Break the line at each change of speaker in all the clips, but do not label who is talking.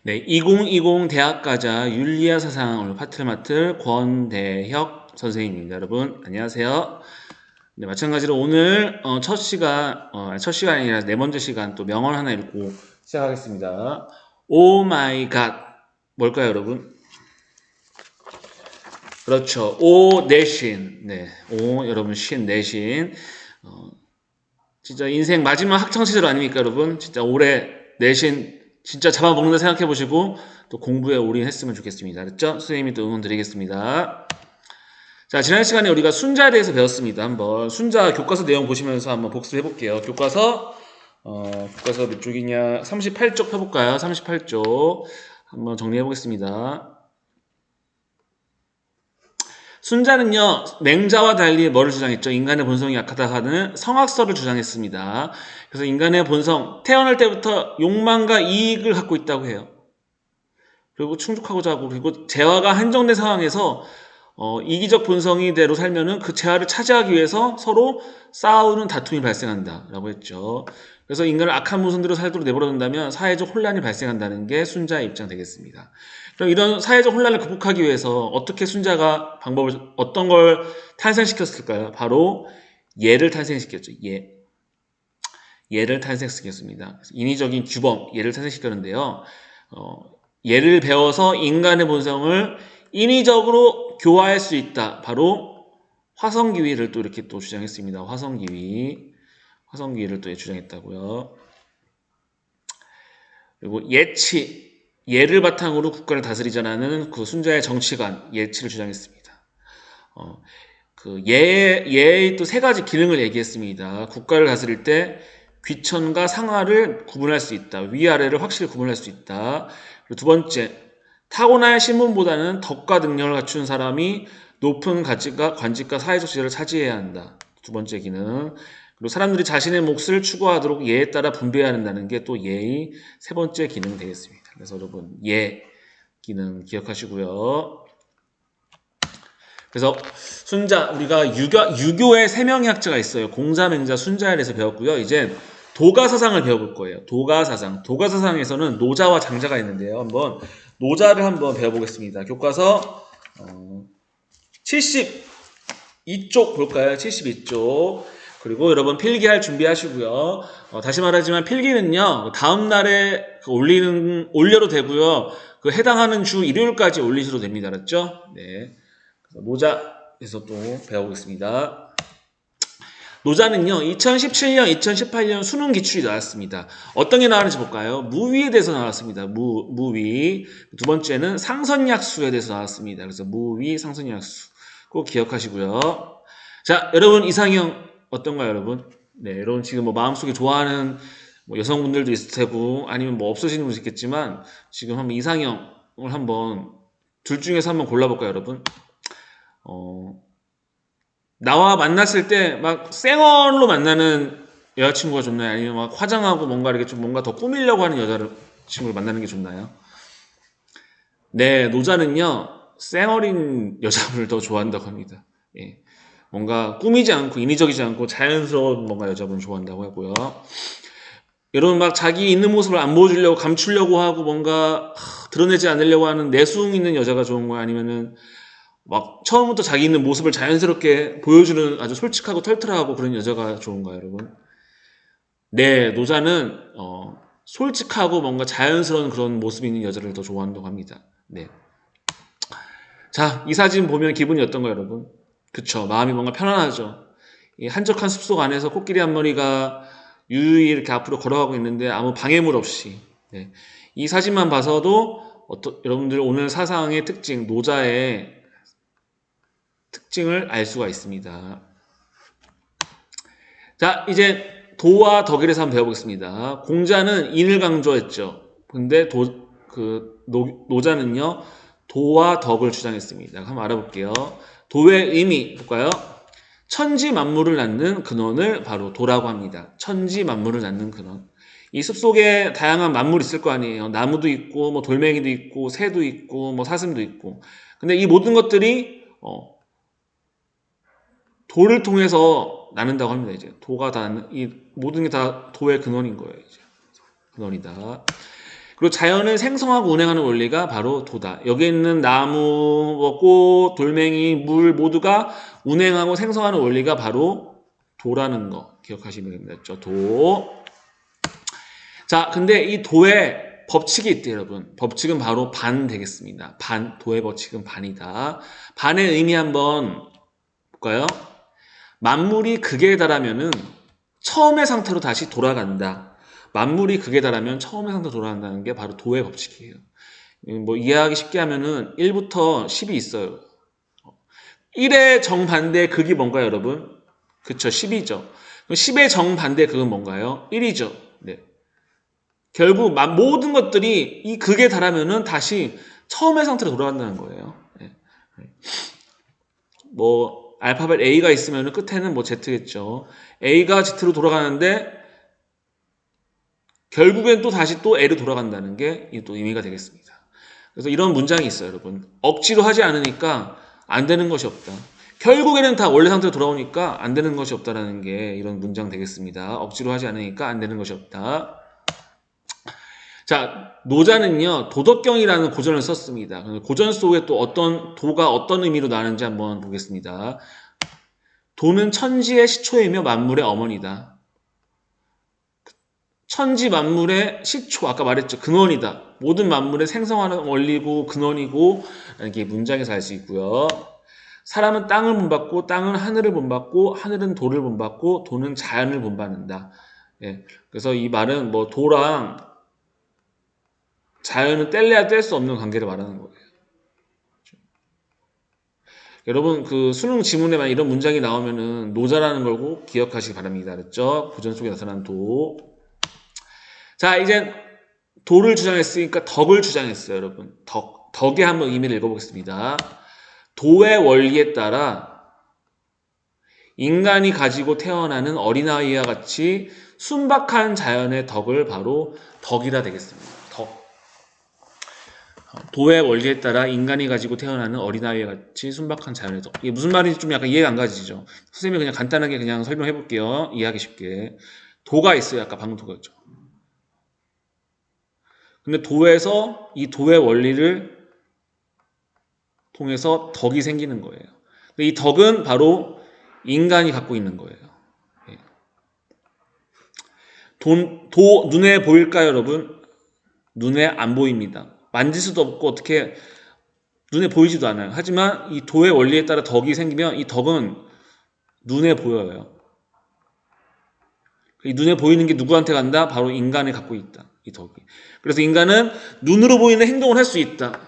네, 2020 대학가자 윤리아 사상 오늘 파트를 맡을 권대혁 선생님입니다. 여러분 안녕하세요. 네, 마찬가지로 오늘 첫 시간이 아니라 네 번째 시간 또 명언 하나 읽고 시작하겠습니다. 오 마이 갓 뭘까요, 여러분? 그렇죠. 오 내신. 네, 오 여러분 신 내신. 진짜 인생 마지막 학창 시절 아닙니까, 여러분? 진짜 올해 내신 진짜 잡아먹는다 생각해 보시고 또 공부에 올인했으면 좋겠습니다. 그렇죠? 선생님이 또 응원 드리겠습니다. 자, 지난 시간에 우리가 순자에 대해서 배웠습니다. 한번 순자 교과서 내용 보시면서 한번 복습해 볼게요. 교과서 몇 쪽이냐? 38쪽 펴볼까요? 38쪽 한번 정리해 보겠습니다. 순자는요, 맹자와 달리 뭐를 주장했죠? 인간의 본성이 약하다 하는 성악설을 주장했습니다. 그래서 인간의 본성, 태어날 때부터 욕망과 이익을 갖고 있다고 해요. 그리고 충족하고자 하고, 그리고 재화가 한정된 상황에서 이기적 본성이대로 살면은 그 재화를 차지하기 위해서 서로 싸우는 다툼이 발생한다라고 했죠. 그래서 인간을 악한 모습대로 살도록 내버려둔다면 사회적 혼란이 발생한다는 게 순자의 입장 되겠습니다. 그럼 이런 사회적 혼란을 극복하기 위해서 어떻게 순자가 어떤 걸 탄생시켰을까요? 바로 예를 탄생시켰죠. 예를 탄생시켰습니다. 인위적인 규범, 예를 탄생시켰는데요. 예를 배워서 인간의 본성을 인위적으로 교화할 수 있다. 바로 화성기위를 또 이렇게 또 주장했습니다. 화성기위를 또 주장했다고요. 그리고 예를 바탕으로 국가를 다스리자라는 그 순자의 정치관, 예치를 주장했습니다. 예의 또 세 가지 기능을 얘기했습니다. 국가를 다스릴 때 귀천과 상하를 구분할 수 있다. 위아래를 확실히 구분할 수 있다. 그리고 두 번째, 타고난 신분보다는 덕과 능력을 갖춘 사람이 높은 관직과 사회적 지위를 차지해야 한다. 두 번째 기능. 그리고 사람들이 자신의 몫을 추구하도록 예에 따라 분배해야 한다는 게 또 예의 세 번째 기능 되겠습니다. 그래서 여러분 예 기능 기억하시고요. 그래서 순자, 우리가 유교의 세 명의 학자가 있어요. 공자, 맹자, 순자에 대해서 배웠고요. 이제 도가사상을 배워볼 거예요. 도가사상에서는 노자와 장자가 있는데요. 노자를 한번 배워보겠습니다. 교과서 72쪽 볼까요? 72쪽. 그리고 여러분 필기할 준비하시고요. 다시 말하지만 필기는요, 다음날에 올려도 되고요. 그 해당하는 주 일요일까지 올리셔도 됩니다. 알았죠? 네. 노자에서 또 배워보겠습니다. 노자는요, 2017년, 2018년 수능 기출이 나왔습니다. 어떤 게 나왔는지 볼까요? 무위에 대해서 나왔습니다. 무위. 두 번째는 상선약수에 대해서 나왔습니다. 그래서 무위, 상선약수. 꼭 기억하시고요. 자, 여러분 이상형 어떤가요, 여러분? 네, 여러분 지금 뭐 마음속에 좋아하는 뭐 여성분들도 있을 테고, 아니면 뭐 없으시는 분도 있겠지만, 지금 한번 이상형을 둘 중에서 한번 골라볼까요, 여러분? 나와 만났을 때 막 쌩얼로 만나는 여자친구가 좋나요? 아니면 막 화장하고 뭔가 이렇게 좀 뭔가 더 꾸미려고 하는 친구를 만나는 게 좋나요? 네, 노자는요, 쌩얼인 여자분을 더 좋아한다고 합니다. 예. 뭔가 꾸미지 않고 인위적이지 않고 자연스러운 뭔가 여자분을 좋아한다고 하고요. 여러분 막 자기 있는 모습을 안 보여주려고 감추려고 하고 뭔가 드러내지 않으려고 하는 내숭 있는 여자가 좋은 거야? 아니면은 막 처음부터 자기 있는 모습을 자연스럽게 보여주는 아주 솔직하고 털털하고 그런 여자가 좋은가요, 여러분? 네, 노자는 솔직하고 뭔가 자연스러운 그런 모습이 있는 여자를 더 좋아한다고 합니다. 네. 자, 이 사진 보면 기분이 어떤가요, 여러분? 그쵸, 마음이 뭔가 편안하죠. 이 한적한 숲속 안에서 코끼리 한 마리가 유유히 이렇게 앞으로 걸어가고 있는데 아무 방해물 없이. 네. 이 사진만 봐서도 여러분들 오늘 사상의 특징, 노자의 특징을 알 수가 있습니다. 자, 이제 도와 덕에 대해서 한번 배워보겠습니다. 공자는 인을 강조했죠. 근데 노자는요, 도와 덕을 주장했습니다. 한번 알아볼게요. 도의 의미 볼까요? 천지 만물을 낳는 근원을 바로 도라고 합니다. 천지 만물을 낳는 근원. 이 숲속에 다양한 만물이 있을 거 아니에요. 나무도 있고, 뭐 돌멩이도 있고, 새도 있고, 뭐 사슴도 있고. 근데 이 모든 것들이 도를 통해서 나눈다고 합니다. 이제 이 모든 게 다 도의 근원인 거예요. 이제 근원이다. 그리고 자연을 생성하고 운행하는 원리가 바로 도다. 여기 있는 나무, 뭐 꽃, 돌멩이, 물 모두가 운행하고 생성하는 원리가 바로 도라는 거 기억하시면 됩니다. 도. 자, 근데 이 도에 법칙이 있대요, 여러분. 법칙은 바로 반 되겠습니다. 반, 도의 법칙은 반이다. 반의 의미 한번 볼까요? 만물이 극에 달하면은 처음의 상태로 다시 돌아간다. 만물이 극에 달하면 처음의 상태로 돌아간다는 게 바로 도의 법칙이에요. 뭐 이해하기 쉽게 하면은 1부터 10이 있어요. 1의 정반대 극이 뭔가요, 여러분? 그쵸, 10이죠. 10의 정반대 극은 뭔가요? 1이죠. 네. 결국 모든 것들이 이 극에 달하면은 다시 처음의 상태로 돌아간다는 거예요. 네. 뭐 알파벳 A가 있으면은 끝에는 뭐 Z겠죠. A가 Z로 돌아가는데 결국엔 또 다시 또 L로 돌아간다는 게 또 의미가 되겠습니다. 그래서 이런 문장이 있어요, 여러분. 억지로 하지 않으니까 안 되는 것이 없다. 결국에는 다 원래 상태로 돌아오니까 안 되는 것이 없다라는 게 이런 문장 되겠습니다. 억지로 하지 않으니까 안 되는 것이 없다. 자, 노자는요, 도덕경이라는 고전을 썼습니다. 고전 속에 또 도가 어떤 의미로 나는지 한번 보겠습니다. 도는 천지의 시초이며 만물의 어머니다. 천지 만물의 시초, 아까 말했죠. 근원이다. 모든 만물의 생성하는 원리고 근원이고 이렇게 문장에서 알 수 있고요. 사람은 땅을 본받고 땅은 하늘을 본받고 하늘은 도를 본받고 도는 자연을 본받는다. 예, 그래서 이 말은 뭐 도랑 자연은 뗄래야 뗄 수 없는 관계를 말하는 거예요. 여러분 그 수능 지문에만 이런 문장이 나오면은 노자라는 걸 꼭 기억하시기 바랍니다. 그렇죠? 고전 속에 나타난 도. 자, 이제 도를 주장했으니까 덕을 주장했어요, 여러분. 덕의 한번 의미를 읽어보겠습니다. 도의 원리에 따라 인간이 가지고 태어나는 어린아이와 같이 순박한 자연의 덕을 바로 덕이라 되겠습니다. 덕. 도의 원리에 따라 인간이 가지고 태어나는 어린아이와 같이 순박한 자연의 덕. 이게 무슨 말인지 좀 약간 이해가 안 가지죠. 선생님이 그냥 간단하게 그냥 설명해 볼게요. 이해하기 쉽게. 도가 있어요. 아까 방금 도가였죠. 근데 도에서 이 도의 원리를 통해서 덕이 생기는 거예요. 근데 이 덕은 바로 인간이 갖고 있는 거예요. 도 눈에 보일까요, 여러분? 눈에 안 보입니다. 만질 수도 없고 어떻게 눈에 보이지도 않아요. 하지만 이 도의 원리에 따라 덕이 생기면 이 덕은 눈에 보여요. 이 눈에 보이는 게 누구한테 간다? 바로 인간이 갖고 있다. 이 덕이. 그래서 인간은 눈으로 보이는 행동을 할 수 있다.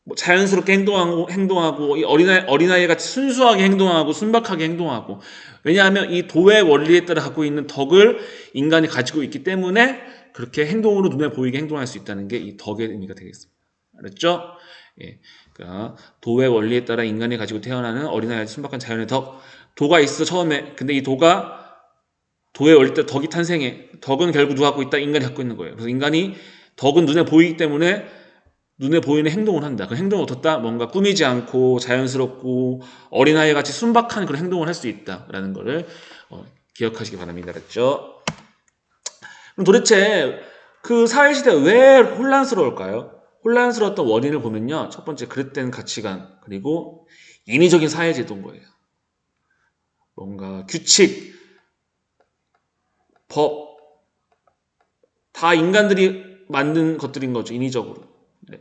뭐 자연스럽게 행동하고 이 어린아이 같이 순수하게 행동하고 순박하게 행동하고. 왜냐하면 이 도의 원리에 따라 갖고 있는 덕을 인간이 가지고 있기 때문에 그렇게 행동으로 눈에 보이게 행동할 수 있다는 게 이 덕의 의미가 되겠습니다. 알았죠? 예. 그러니까 도의 원리에 따라 인간이 가지고 태어나는 어린아이의 순박한 자연의 덕. 도가 있어 처음에. 근데 이 도가 도의 원리 따라 덕이 탄생해. 덕은 결국 누가 갖고 있다? 인간이 갖고 있는 거예요. 그래서 인간이 덕은 눈에 보이기 때문에 눈에 보이는 행동을 한다. 그 행동은 어떻다? 뭔가 꾸미지 않고 자연스럽고 어린아이 같이 순박한 그런 행동을 할 수 있다라는 거를 기억하시기 바랍니다. 그렇죠? 그럼 도대체 그 사회시대가 왜 혼란스러울까요? 혼란스러웠던 원인을 보면요. 첫 번째 그릇된 가치관 그리고 인위적인 사회제도인 거예요. 뭔가 규칙, 법 다 인간들이 만든 것들인 거죠. 인위적으로. 네.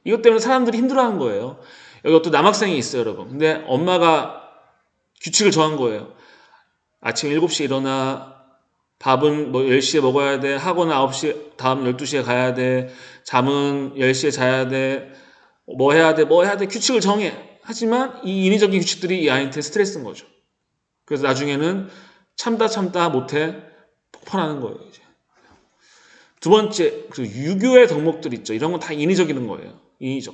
이것 때문에 사람들이 힘들어하는 거예요. 여기 또 남학생이 있어요, 여러분. 근데 엄마가 규칙을 정한 거예요. 아침 7시에 일어나, 밥은 뭐 10시에 먹어야 돼, 학원 9시, 다음 12시에 가야 돼, 잠은 10시에 자야 돼, 뭐 해야 돼, 규칙을 정해. 하지만 이 인위적인 규칙들이 이 아이한테 스트레스인 거죠. 그래서 나중에는 참다 못해 폭발하는 거예요, 이제. 두 번째, 그 유교의 덕목들 있죠. 이런 건 다 인위적인 거예요. 인위적.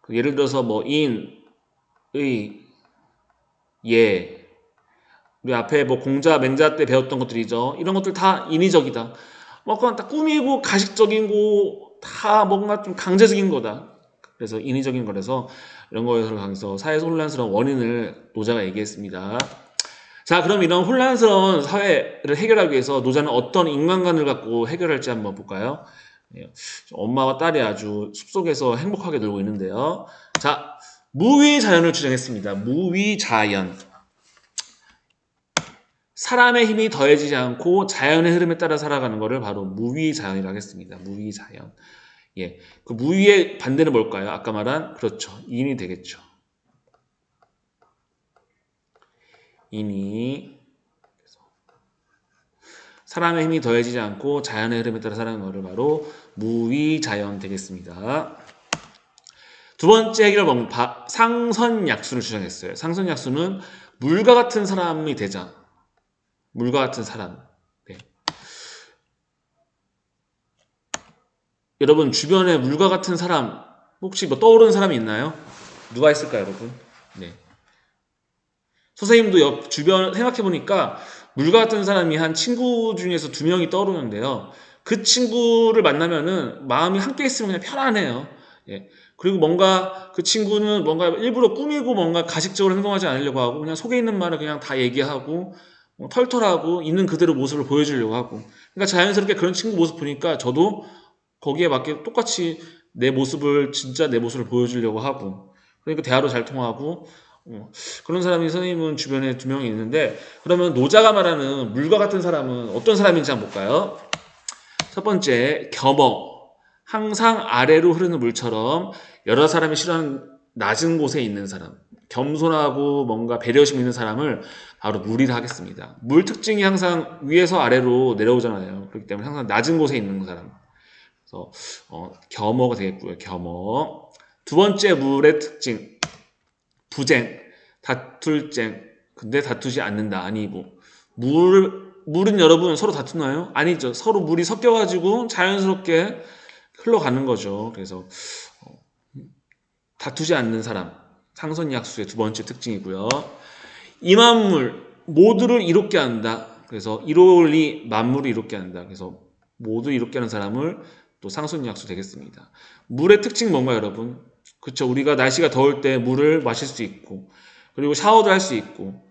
예를 들어서 뭐 인, 의, 예. 우리 앞에 뭐 공자, 맹자 때 배웠던 것들이죠. 이런 것들 다 인위적이다. 뭐 그건 다 꾸미고 가식적인 거, 다 뭔가 좀 강제적인 거다. 그래서 인위적인 거라서 이런 거에서 강해서 사회에서 혼란스러운 원인을 노자가 얘기했습니다. 자, 그럼 이런 혼란스러운 사회를 해결하기 위해서 노자는 어떤 인간관을 갖고 해결할지 한번 볼까요? 예, 엄마와 딸이 아주 숲속에서 행복하게 놀고 있는데요. 자, 무위자연을 주장했습니다. 무위자연. 사람의 힘이 더해지지 않고 자연의 흐름에 따라 살아가는 것을 바로 무위자연이라고 했습니다. 무위자연. 예, 그 무위의 반대는 뭘까요? 아까 말한 그렇죠. 인이 되겠죠. 인이 사람의 힘이 더해지지 않고 자연의 흐름에 따라 살아가는 것을 바로 무위자연 되겠습니다. 두 번째 해결 방법, 상선약수를 주장했어요. 상선약수는 물과 같은 사람이 되자. 물과 같은 사람. 네. 여러분 주변에 물과 같은 사람 혹시 뭐 떠오르는 사람이 있나요? 누가 있을까요, 여러분? 네. 선생님도 옆 주변 생각해 보니까 물과 같은 사람이 한 친구 중에서 두 명이 떠오르는데요. 그 친구를 만나면은 마음이 함께 있으면 그냥 편안해요. 예. 그리고 뭔가 그 친구는 뭔가 일부러 꾸미고 뭔가 가식적으로 행동하지 않으려고 하고 그냥 속에 있는 말을 그냥 다 얘기하고 털털하고 있는 그대로 모습을 보여주려고 하고 그러니까 자연스럽게 그런 친구 모습 보니까 저도 거기에 맞게 똑같이 내 모습을 진짜 내 모습을 보여주려고 하고 그러니까 대화로 잘 통하고 그런 사람이 선생님은 주변에 두 명이 있는데 그러면 노자가 말하는 물과 같은 사람은 어떤 사람인지 한번 볼까요? 첫 번째 겸허 항상 아래로 흐르는 물처럼 여러 사람이 싫어하는 낮은 곳에 있는 사람 겸손하고 뭔가 배려심 있는 사람을 바로 물이라 하겠습니다. 물 특징이 항상 위에서 아래로 내려오잖아요. 그렇기 때문에 항상 낮은 곳에 있는 사람 그래서 겸허가 되겠고요. 겸허. 두 번째 물의 특징 부쟁, 다툴쟁. 근데 다투지 않는다. 아니고 물은 여러분 서로 다투나요? 아니죠. 서로 물이 섞여가지고 자연스럽게 흘러가는 거죠. 그래서 다투지 않는 사람. 상선약수의 두 번째 특징이고요. 이만물 모두를 이롭게 한다. 그래서 이로울리 만물을 이롭게 한다. 그래서 모두 이롭게 하는 사람을 또 상선약수 되겠습니다. 물의 특징 뭔가요, 여러분? 그쵸? 우리가 날씨가 더울 때 물을 마실 수 있고, 그리고 샤워도 할 수 있고,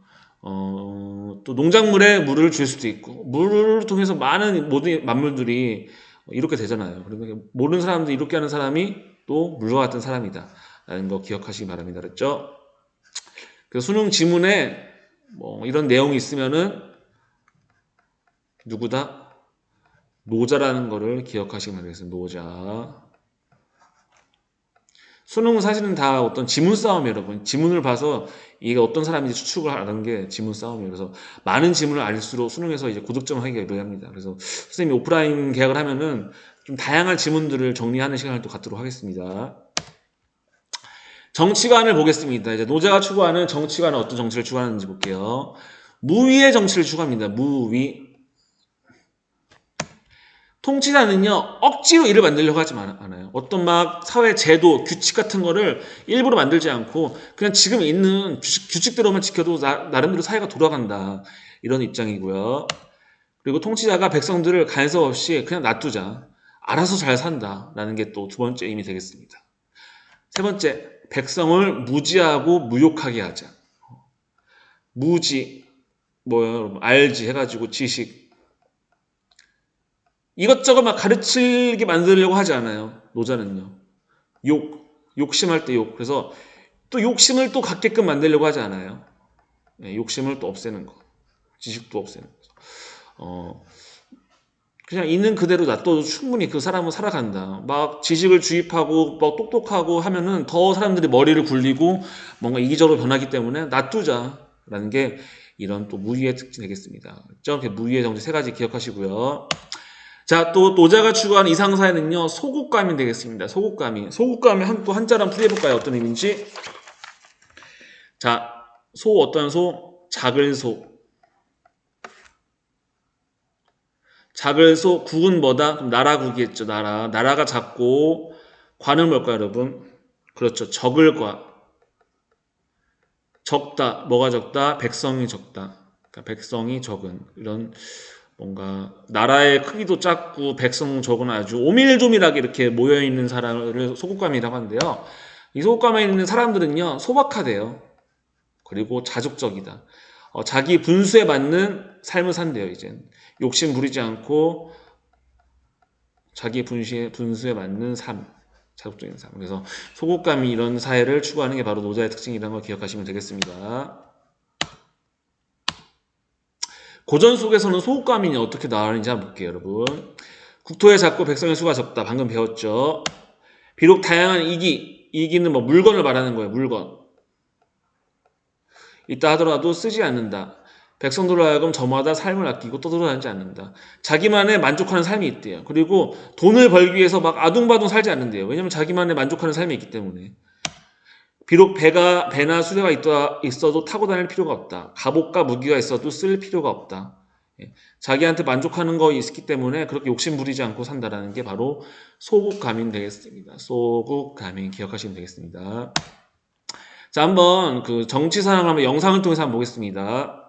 또 농작물에 물을 줄 수도 있고, 물을 통해서 많은 모든 만물들이 이렇게 되잖아요. 그러면 모르는 사람들 이렇게 하는 사람이 또 물과 같은 사람이다. 라는 거 기억하시기 바랍니다. 그랬죠? 그 수능 지문에 뭐 이런 내용이 있으면은 누구다? 노자라는 거를 기억하시기 바라겠습니다. 노자. 수능은 사실은 다 어떤 지문 싸움이에요, 여러분. 지문을 봐서 이게 어떤 사람인지 추측을 하는 게 지문 싸움이에요. 그래서 많은 지문을 알수록 수능에서 이제 고득점을 하기가 유리합니다. 그래서 선생님이 오프라인 계약을 하면은 좀 다양한 지문들을 정리하는 시간을 또 갖도록 하겠습니다. 정치관을 보겠습니다. 이제 노자가 추구하는 정치관은 어떤 정치를 추구하는지 볼게요. 무위의 정치를 추구합니다. 무위. 통치자는요, 억지로 일을 만들려고 하지 않아요. 어떤 막 사회 제도, 규칙 같은 거를 일부러 만들지 않고 그냥 지금 있는 규칙대로만 지켜도 나름대로 사회가 돌아간다. 이런 입장이고요. 그리고 통치자가 백성들을 간섭 없이 그냥 놔두자. 알아서 잘 산다. 라는 게 또 두 번째 의미 되겠습니다. 세 번째, 백성을 무지하고 무욕하게 하자. 무지, 뭐요? 알지 해가지고 지식. 이것저것 막 가르치게 만들려고 하지 않아요. 노자는요. 욕심할 때 욕. 그래서 또 욕심을 또 갖게끔 만들려고 하지 않아요. 네, 욕심을 또 없애는 거. 지식도 없애는 거. 그냥 있는 그대로 놔둬도 충분히 그 사람은 살아간다. 막 지식을 주입하고 막 똑똑하고 하면은 더 사람들이 머리를 굴리고 뭔가 이기적으로 변하기 때문에 놔두자라는 게 이런 또 무위의 특징 되겠습니다. 그렇죠? 무위의 정치 세 가지 기억하시고요. 자, 또 노자가 추구하는 이상사회는요, 소국감이 되겠습니다. 소국감이. 소국감이 또 한자로 한번 풀이해볼까요? 어떤 의미인지? 자, 소 어떤 소? 작은 소. 작은 소, 국은 뭐다? 그럼 나라국이겠죠, 나라. 나라가 작고, 과는 뭘까요, 여러분? 그렇죠, 적을 과. 적다, 뭐가 적다? 백성이 적다. 그러니까 백성이 적은, 이런 뭔가 나라의 크기도 작고 백성 적은 아주 오밀조밀하게 이렇게 모여있는 사람을 소국감이라고 하는데요. 이 소국감에 있는 사람들은요, 소박하대요. 그리고 자족적이다. 자기 분수에 맞는 삶을 산대요, 이젠. 욕심 부리지 않고 자기 분수에 맞는 삶, 자극적인 삶. 그래서 소극감이 이런 사회를 추구하는 게 바로 노자의 특징이라는 걸 기억하시면 되겠습니다. 고전 속에서는 소극감이 어떻게 나오는지 한번 볼게요, 여러분. 국토의 작고 백성의 수가 적다. 방금 배웠죠. 비록 다양한 이기는 뭐 물건을 말하는 거예요. 물건. 있다 하더라도 쓰지 않는다. 백성들로 하여금 저마다 삶을 아끼고 떠들어다니지 않는다. 자기만의 만족하는 삶이 있대요. 그리고 돈을 벌기 위해서 막 아둥바둥 살지 않는데요. 왜냐면 자기만의 만족하는 삶이 있기 때문에. 비록 배나 수레가 있어도 타고 다닐 필요가 없다. 갑옷과 무기가 있어도 쓸 필요가 없다. 자기한테 만족하는 거 있기 때문에 그렇게 욕심 부리지 않고 산다라는 게 바로 소극감인 되겠습니다. 소극감인 기억하시면 되겠습니다. 자, 한번 그 정치 사항을 한번 영상을 통해서 한번 보겠습니다.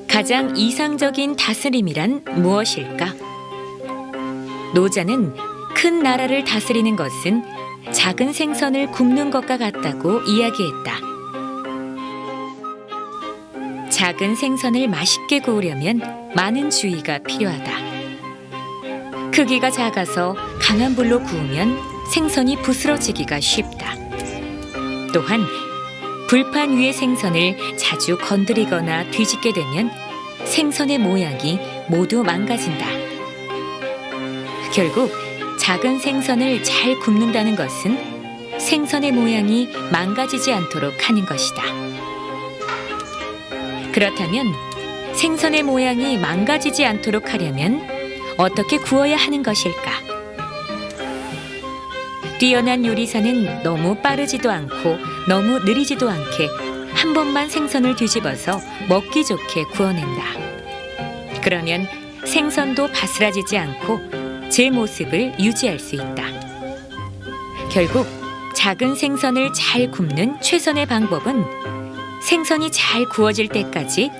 가장 이상적인 다스림이란 무엇일까? 노자는 큰 나라를 다스리는 것은 작은 생선을 굽는 것과 같다고 이야기했다. 작은 생선을 맛있게 구우려면 많은 주의가 필요하다. 크기가 작아서 강한 불로 구우면 생선이 부스러지기가 쉽다. 또한 불판 위의 생선을 자주 건드리거나 뒤집게 되면 생선의 모양이 모두 망가진다. 결국 작은 생선을 잘 굽는다는 것은 생선의 모양이 망가지지 않도록 하는 것이다. 그렇다면 생선의 모양이 망가지지 않도록 하려면 어떻게 구워야 하는 것일까? 뛰어난 요리사는 너무 빠르지도 않고 너무 느리지도 않게 한 번만 생선을 뒤집어서 먹기 좋게 구워낸다. 그러면 생선도 바스라지지 않고 제 모습을 유지할 수 있다. 결국 작은 생선을 잘 굽는 최선의 방법은 생선이 잘 구워질 때까지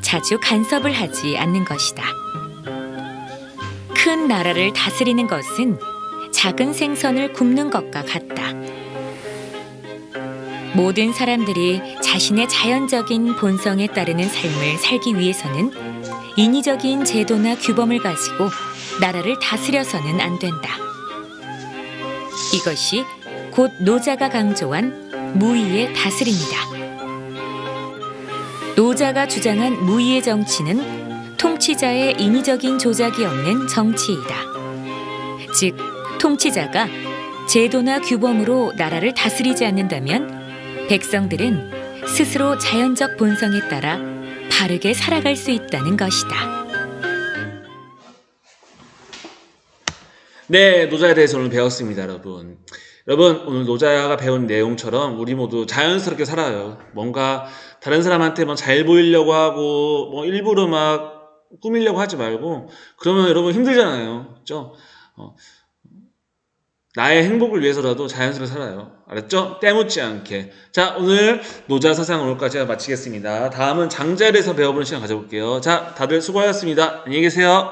자주 간섭을 하지 않는 것이다. 큰 나라를 다스리는 것은 작은 생선을 굽는 것과 같다. 모든 사람들이 자신의 자연적인 본성에 따르는 삶을 살기 위해서는 인위적인 제도나 규범을 가지고 나라를 다스려서는 안 된다. 이것이 곧 노자가 강조한 무의의 다스림이다. 노자가 주장한 무의의 정치는 통치자의 인위적인 조작이 없는 정치이다. 즉, 통치자가 제도나 규범으로 나라를 다스리지 않는다면 백성들은 스스로 자연적 본성에 따라 바르게 살아갈 수 있다는 것이다.
네, 노자에 대해서 오늘 배웠습니다, 여러분. 여러분, 오늘 노자가 배운 내용처럼 우리 모두 자연스럽게 살아요. 뭔가 다른 사람한테 뭐 잘 보이려고 하고 뭐 일부러 막 꾸미려고 하지 말고 그러면 여러분 힘들잖아요. 그렇죠? 나의 행복을 위해서라도 자연스럽게 살아요. 알았죠? 때묻지 않게. 자, 오늘 노자 사상 오늘까지 마치겠습니다. 다음은 장자에 대해서 배워보는 시간 가져볼게요. 자, 다들 수고하셨습니다. 안녕히 계세요.